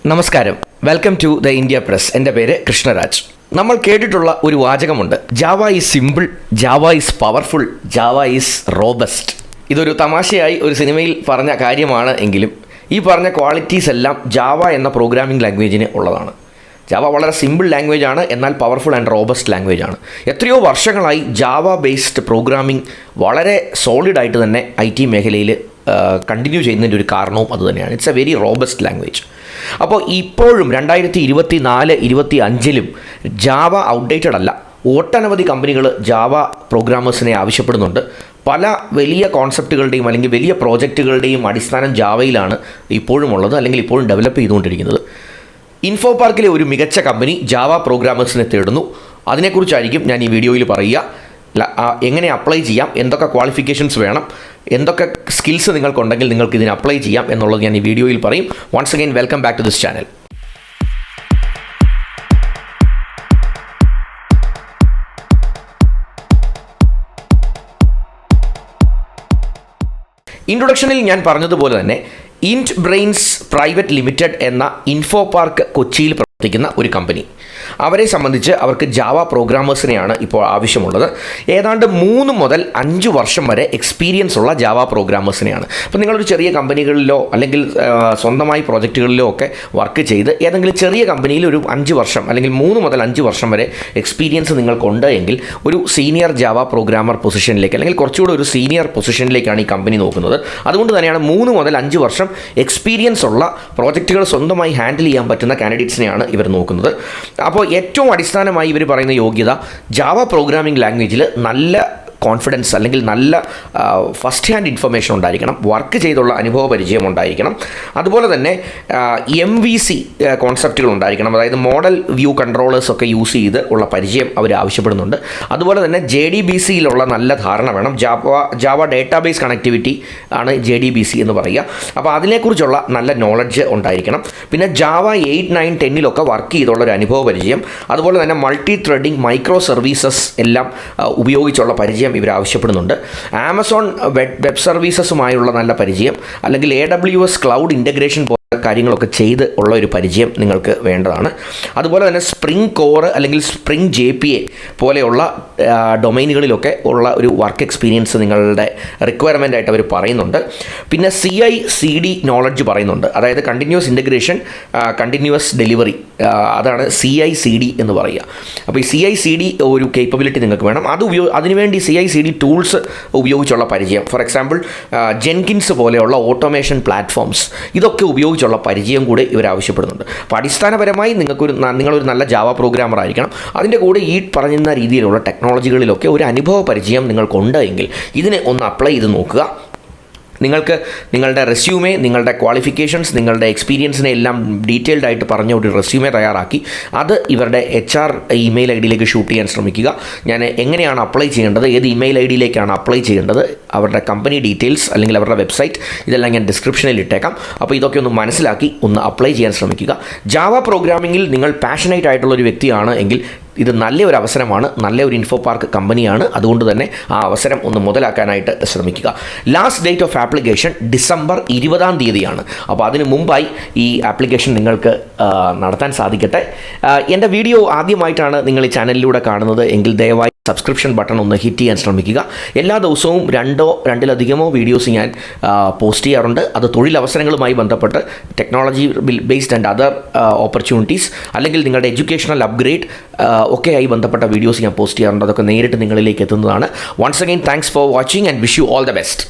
നമസ്കാരം, welcome to the India press. എൻ്റെ പേര് കൃഷ്ണരാജ്. നമ്മൾ കേട്ടിട്ടുള്ള ഒരു വാചകമുണ്ട്, Java is simple, Java is powerful, Java is robust. ഇതൊരു തമാശയായി ഒരു സിനിമയിൽ പറഞ്ഞ കാര്യമാണ് എങ്കിലും ഈ പറഞ്ഞ ക്വാളിറ്റീസ് എല്ലാം ജാവ എന്ന പ്രോഗ്രാമിംഗ് ലാംഗ്വേജിന് ഉള്ളതാണ്. ജാവ വളരെ സിമ്പിൾ ലാംഗ്വേജ് ആണ്, എന്നാൽ പവർഫുൾ ആൻഡ് റോബസ്റ്റ് ലാംഗ്വേജ് ആണ്. എത്രയോ വർഷങ്ങളായി ജാവ ബേസ്ഡ് പ്രോഗ്രാമിംഗ് വളരെ സോളിഡായിട്ട് തന്നെ IT മേഖലയിൽ കണ്ടിന്യൂ ചെയ്യുന്നതിൻ്റെ ഒരു കാരണവും അതുതന്നെയാണ്. It's A very robust language. അപ്പോൾ ഇപ്പോഴും 2024-25 ജാവ ഔട്ട്ഡേറ്റഡ് അല്ല. ഒട്ടനവധി കമ്പനികൾ ജാവ പ്രോഗ്രാമേഴ്സിനെ ആവശ്യപ്പെടുന്നുണ്ട്. പല വലിയ കോൺസെപ്റ്റുകളുടെയും അല്ലെങ്കിൽ വലിയ പ്രോജക്റ്റുകളുടെയും അടിസ്ഥാനം ജാവയിലാണ് ഇപ്പോഴും ഉള്ളത്, അല്ലെങ്കിൽ ഇപ്പോഴും ഡെവലപ്പ് ചെയ്തുകൊണ്ടിരിക്കുന്നത്. ഇൻഫോ പാർക്കിലെ ഒരു മികച്ച കമ്പനി ജാവ പ്രോഗ്രാമേഴ്സിനെ തേടുന്നു. അതിനെക്കുറിച്ചായിരിക്കും ഞാൻ ഈ വീഡിയോയിൽ പറയുക. എങ്ങനെ അപ്ലൈ ചെയ്യാം, എന്തൊക്കെ ക്വാളിഫിക്കേഷൻസ് വേണം, എന്തൊക്കെ സ്കിൽസ് നിങ്ങൾക്കുണ്ടെങ്കിൽ നിങ്ങൾക്ക് ഇതിന് അപ്ലൈ ചെയ്യാം എന്നുള്ളത് ഞാൻ ഈ വീഡിയോയിൽ പറയും. Once again welcome back to this channel. ഇൻട്രൊഡക്ഷനിൽ ഞാൻ പറഞ്ഞതുപോലെ തന്നെ ഇൻറ്റ് ബ്രെയിൻസ് പ്രൈവറ്റ് ലിമിറ്റഡ് എന്ന ഇൻഫോ പാർക്ക് കൊച്ചിയിൽ പ്രവർത്തിക്കുന്ന ഒരു കമ്പനി. അവരെ സംബന്ധിച്ച് അവർക്ക് ജാവ പ്രോഗ്രാമേഴ്സിനെയാണ് ഇപ്പോൾ ആവശ്യമുള്ളത്. ഏതാണ്ട് 3 മുതൽ 5 വർഷം വരെ എക്സ്പീരിയൻസ് ഉള്ള ജാവ പ്രോഗ്രാമേഴ്സിനെയാണ്. അപ്പോൾ നിങ്ങളൊരു ചെറിയ കമ്പനികളിലോ അല്ലെങ്കിൽ സ്വന്തമായി പ്രോജക്റ്റുകളിലോ ഒക്കെ വർക്ക് ചെയ്ത് ഏതെങ്കിലും ചെറിയ കമ്പനിയിൽ ഒരു 5 വർഷം അല്ലെങ്കിൽ 3 മുതൽ 5 വർഷം വരെ എക്സ്പീരിയൻസ് നിങ്ങൾക്കുണ്ട് എങ്കിൽ ഒരു സീനിയർ ജാവ പ്രോഗ്രാമർ പൊസിഷനിലേക്ക് അല്ലെങ്കിൽ കുറച്ചുകൂടി ഒരു സീനിയർ പൊസിഷനിലേക്കാണ് ഈ കമ്പനി നോക്കുന്നത്. അതുകൊണ്ട് തന്നെയാണ് 3 മുതൽ 5 വർഷം എക്സ്പീരിയൻസ് ഉള്ള പ്രോജക്റ്റുകൾ സ്വന്തമായി ഹാൻഡിൽ ചെയ്യാൻ പറ്റുന്ന കാൻഡിഡേറ്റ്സിനെയാണ് ഇവർ നോക്കുന്നത്. അപ്പോൾ ഏറ്റവും അടിസ്ഥാനമായി ഇവർ പറയുന്ന യോഗ്യത ജാവ പ്രോഗ്രാമിംഗ് ലാംഗ്വേജിൽ നല്ല കോൺഫിഡൻസ് അല്ലെങ്കിൽ നല്ല ഫസ്റ്റ് ഹാൻഡ് ഇൻഫർമേഷൻ ഉണ്ടായിരിക്കണം, വർക്ക് ചെയ്തുള്ള അനുഭവ പരിചയം ഉണ്ടായിരിക്കണം. അതുപോലെ തന്നെ MVC കോൺസെപ്റ്റുകൾ ഉണ്ടായിരിക്കണം, അതായത് മോഡൽ വ്യൂ കൺട്രോളേഴ്സൊക്കെ യൂസ് ചെയ്ത് ഉള്ള പരിചയം അവർ ആവശ്യപ്പെടുന്നുണ്ട്. അതുപോലെ തന്നെ JDBCയിലുള്ള നല്ല ധാരണ വേണം. ജാവ ഡേറ്റാബേസ് കണക്ടിവിറ്റി ആണ് JDBC എന്ന് പറയുക. അപ്പോൾ അതിനെക്കുറിച്ചുള്ള നല്ല നോളജ് ഉണ്ടായിരിക്കണം. പിന്നെ ജാവ 8, 9, 10 വർക്ക് ചെയ്തുള്ള ഒരു അനുഭവ പരിചയം, അതുപോലെ തന്നെ മൾട്ടി ത്രെഡിംഗ്, മൈക്രോ സർവീസസ് എല്ലാം ഉപയോഗിച്ചുള്ള പരിചയം ഇവർ ആവശ്യപ്പെടുന്നുണ്ട്. ആമസോൺ വെബ് സർവീസസുമായുള്ള നല്ല പരിചയം, അല്ലെങ്കിൽ AWS ക്ലൗഡ് ഇൻ്റഗ്രേഷൻ കാര്യങ്ങളൊക്കെ ചെയ്ത് ഉള്ള ഒരു പരിചയം നിങ്ങൾക്ക് വേണ്ടതാണ്. അതുപോലെ തന്നെ സ്പ്രിംഗ് കോർ അല്ലെങ്കിൽ സ്പ്രിംഗ് JPA പോലെയുള്ള ഡൊമൈനുകളിലൊക്കെ ഉള്ള ഒരു വർക്ക് എക്സ്പീരിയൻസ് നിങ്ങളുടെ റിക്വയർമെൻ്റ് ആയിട്ട് അവർ പറയുന്നുണ്ട്. പിന്നെ CI/CD നോളജ് പറയുന്നുണ്ട്, അതായത് കണ്ടിന്യൂസ് ഇൻ്റഗ്രേഷൻ, കണ്ടിന്യൂസ് ഡെലിവറി, അതാണ് CI/CD എന്ന് പറയുക. അപ്പോൾ ഈ CI/CD ഒരു കേപ്പബിലിറ്റി നിങ്ങൾക്ക് വേണം. അതിനുവേണ്ടി CI/CD ടൂൾസ് ഉപയോഗിച്ചുള്ള പരിചയം, ഫോർ എക്സാമ്പിൾ ജെൻകിൻസ് പോലെയുള്ള ഓട്ടോമേഷൻ പ്ലാറ്റ്ഫോംസ്, ഇതൊക്കെ ഉപയോഗിച്ചുള്ള പരിചയം കൂടെ ഇവർ ആവശ്യപ്പെടുന്നുണ്ട്. അപ്പോൾ അടിസ്ഥാനപരമായി നിങ്ങളൊരു നല്ല ജാവ പ്രോഗ്രാമർ ആയിരിക്കണം. അതിൻ്റെ കൂടെ ഈ പറയുന്ന രീതിയിലുള്ള ടെക്നോളജികളിലൊക്കെ ഒരു അനുഭവ പരിചയം നിങ്ങൾക്കുണ്ട് എങ്കിൽ ഇതിനെ ഒന്ന് അപ്ലൈ ചെയ്ത് നോക്കുക. നിങ്ങൾക്ക് നിങ്ങളുടെ റെസ്യൂമേ, നിങ്ങളുടെ ക്വാളിഫിക്കേഷൻസ്, നിങ്ങളുടെ എക്സ്പീരിയൻസിനെ എല്ലാം ഡീറ്റെയിൽഡ് ആയിട്ട് പറഞ്ഞ ഒരു റെസ്യൂമേ തയ്യാറാക്കി അത് ഇവരുടെ HR ഇമെയിൽ ID ഷൂട്ട് ചെയ്യാൻ ശ്രമിക്കുക. ഞാൻ എങ്ങനെയാണ് അപ്ലൈ ചെയ്യേണ്ടത്, ഏത് ഇമെയിൽ ID അപ്ലൈ ചെയ്യേണ്ടത്, അവരുടെ കമ്പനി ഡീറ്റെയിൽസ് അല്ലെങ്കിൽ അവരുടെ വെബ്സൈറ്റ്, ഇതെല്ലാം ഞാൻ ഡിസ്ക്രിപ്ഷനിൽ ഇട്ടേക്കാം. അപ്പോൾ ഇതൊക്കെ ഒന്ന് മനസ്സിലാക്കി ഒന്ന് അപ്ലൈ ചെയ്യാൻ ശ്രമിക്കുക. ജാവ പ്രോഗ്രാമിങ്ങിൽ നിങ്ങൾ പാഷനേറ്റ് ആയിട്ടുള്ളൊരു വ്യക്തിയാണ് എങ്കിൽ ഇത് നല്ലൊരു അവസരമാണ്, നല്ലൊരു ഇൻഫോ പാർക്ക് കമ്പനിയാണ്. അതുകൊണ്ട് തന്നെ ആ അവസരം ഒന്ന് മുതലാക്കാനായിട്ട് ശ്രമിക്കുക. Last date of application December 20 അപ്പോൾ അതിന് മുമ്പായി ഈ ആപ്ലിക്കേഷൻ നിങ്ങൾക്ക് നടത്താൻ സാധിക്കട്ടെ. എൻ്റെ വീഡിയോ ആദ്യമായിട്ടാണ് നിങ്ങൾ ഈ ചാനലിലൂടെ കാണുന്നത് എങ്കിൽ ദയവായി സബ്സ്ക്രിപ്ഷൻ ബട്ടൺ ഒന്ന് ഹിറ്റ് ചെയ്യാൻ ശ്രമിക്കുക. എല്ലാ ദിവസവും 2-2 വീഡിയോസ് ഞാൻ പോസ്റ്റ് ചെയ്യാറുണ്ട്. അത് തൊഴിലവസരങ്ങളുമായി ബന്ധപ്പെട്ട്, technology based and other opportunities, അല്ലെങ്കിൽ നിങ്ങളുടെ എഡ്യൂക്കേഷണൽ അപ്ഗ്രേഡ് ഒക്കെയായി ബന്ധപ്പെട്ട വീഡിയോസ് ഞാൻ പോസ്റ്റ് ചെയ്യാറുണ്ട്. അതൊക്കെ നേരിട്ട് നിങ്ങളിലേക്ക് എത്തുന്നതാണ്. Once again thanks for watching and wish you all the best.